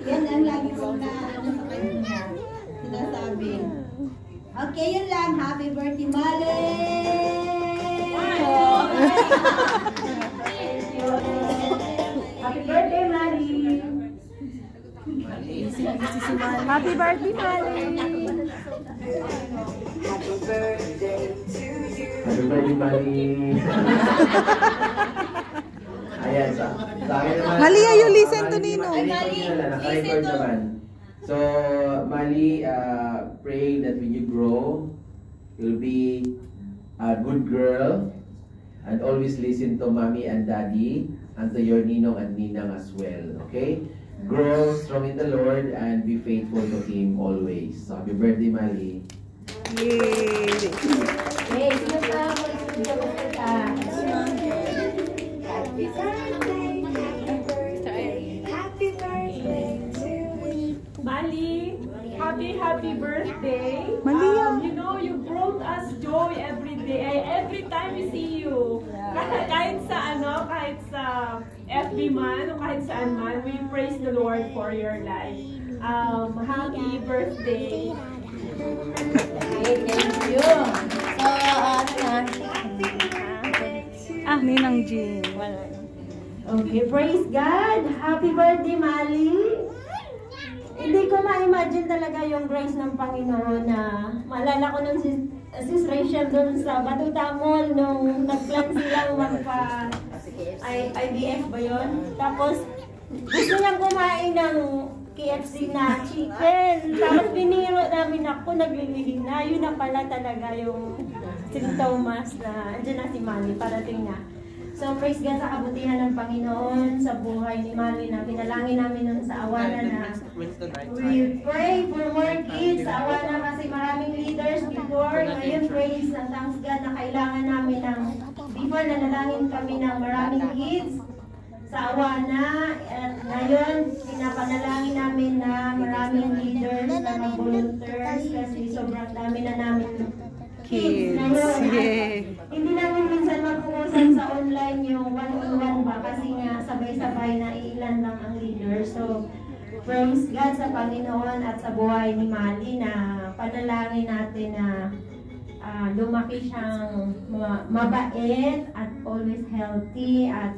Yan ang lagi kong sa kanya sinasabi. Okay, yun lang. Happy birthday, Mali! Happy birthday, Mali! Happy birthday, Mali! Happy birthday, Mali! Ayan, sa akin naman. Mali, you listen to Nino. Mali, naka-record naman. So, Mali, pray that when you grow, you'll be a good girl and always listen to Mommy and Daddy and to your Ninong and Ninang as well. Okay? Grow strong in the Lord and be faithful to Him always. So, happy birthday, Mali. Yay! Hey, sino pa ako Happy birthday to Mali. Happy birthday. Malia. You know, you brought us joy every day. Every time we see you. Kahit sa FB man o kahit saan man, we praise the Lord for your life. Happy birthday. Thank you. So, Ninang Jean. okay, praise God. Happy birthday, Mali. Hindi ko ma-imagine talaga yung grace ng Panginoon na maalala ko nung Sis Rachel doon sa Batuta Mall nung nag-plan silang IVF ba yun? Tapos gusto niyang kumain ng KFC na chicken. Tapos biniro namin ako, naglilihim na. Yun na pala talaga yung sintomas na andyan na si Mali, parating na. So, praise God sa kabutihan ng Panginoon sa buhay ni Mali na pinalangin namin nun sa Awana na we pray for more kids sa Awana kasi maraming leaders before. Ngayon, praise and thanks God na kailangan namin ng before na nalangin kami ng maraming kids sa Awana. At ngayon, pinapanalangin namin na maraming leaders na mag-volunteers kasi sobrang dami na namin kids. Yay! Hindi namin minsan mag-uusap sa online yung one-on-one ba kasi nga sabay-sabay na ilan lang ang leader. So, praise God sa Panginoon at sa buhay ni Mali na panalangin natin na lumaki siyang mabait at always healthy at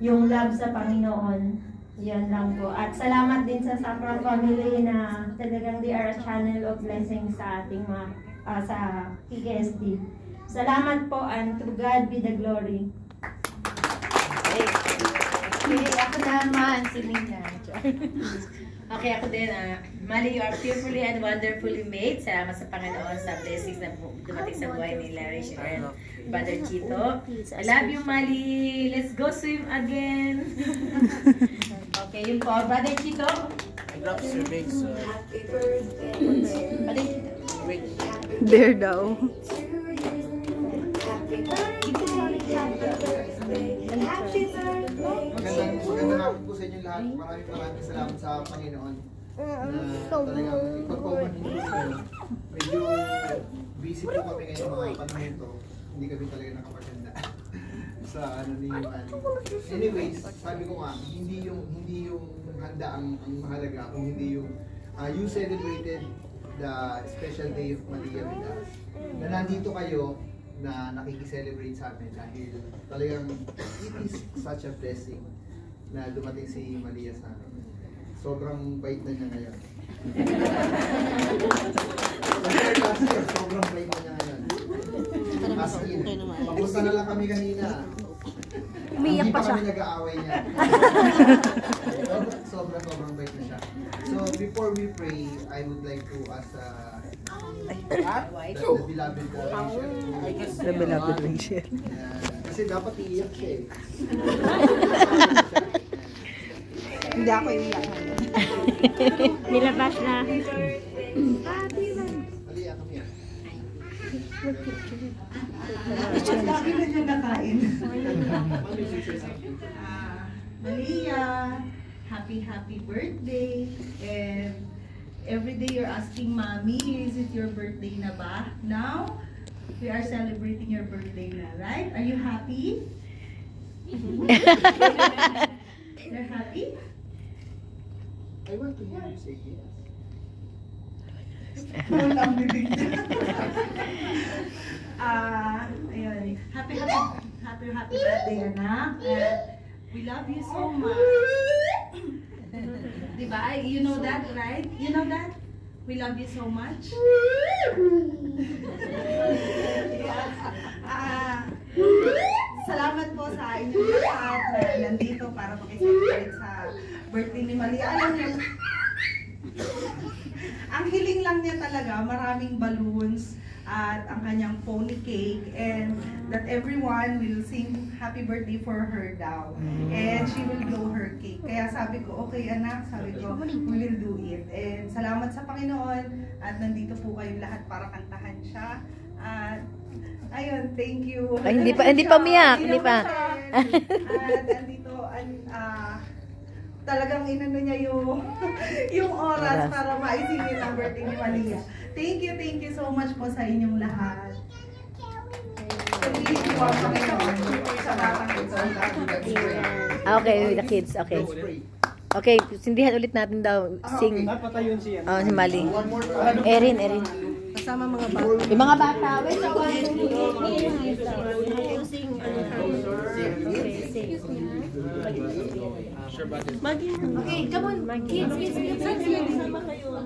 yung love sa Panginoon. Yan lang po. At salamat din sa Sacra Family na talagang they are a channel of blessing sa ating mga sa PKSD. Salamat po and to God be the glory. Okay, ako naman, si Nina. Okay, ako din. Mali, you are fearfully and wonderfully made. Salamat sa Panginoon sa blessings na dumating sa buhay ni Larry and Brother Chito. I love you, Mali. Let's go swim again. Okay, yun po. Brother Chito. I love swimming, so... Happy birthday. Brother Chito. There daw. Magandang hapon po sa inyo lahat. Maraming salamat sa Panginoon. Talagang ipag-comment ninyo. Medyo busy po kami ngayon mga panahon ito. Hindi kami talaga nakapaganda sa ni Mali. Anyways, sabi ko nga, hindi yung handa ang mahalaga, kung hindi yung you celebrated the special day of Malia with us. Na nandito kayo na nakikiselebrate sa amin dahil talagang it is such a blessing na dumating si Malia sa amin. Sobrang bait na niya ngayon. Last year, sobrang bait na niya ngayon. As in, papunta na lang kami kanina. Umiyak pa siya. Hindi pa kami nag-aaway niya. Sobrang bait na siya. So, before we pray, I would like to ask the beloved Rachel. The beloved Rachel. Kasi dapat iiyak siya eh. Hindi ako iiyak. Nilabas na. Aliya kami yan. Lagi na niya nakain. Malia, happy birthday. And every day you're asking Mommy, is it your birthday na ba? Now, we are celebrating your birthday na, right? Are you happy? They're happy? I want to hear you say yes. Walang bibig niya. Ayun. Happy birthday, anak. We love you so much. Diba? You know that, right? You know that? We love you so much. Salamat po sa inyong lahat na nandito para makisipagod sa birthday ni Malia. Alam niyo, ang hiling lang niya talaga, maraming balloons at ang kanyang pony cake, and that everyone will sing happy birthday for her daw. And she will blow her cake. Kaya sabi ko, okay anak, sabi ko, we will do it. And salamat sa Panginoon at nandito po kayong lahat para kantahan siya. At ayun, thank you. Ay, hindi pa umiyak, hindi pa. At nandito, talagang inano niya yung oras para maisingin ang birthday ni Malia. Thank you so much po sa inyong lahat. Okay, the kids, okay. Okay, sindihan ulit natin daw, sing. Napatayon siya. Oh, si Mali. Erin. Kasama mga bata. Yung mga bata, wait, Okay, come on, kids. Sama kayo.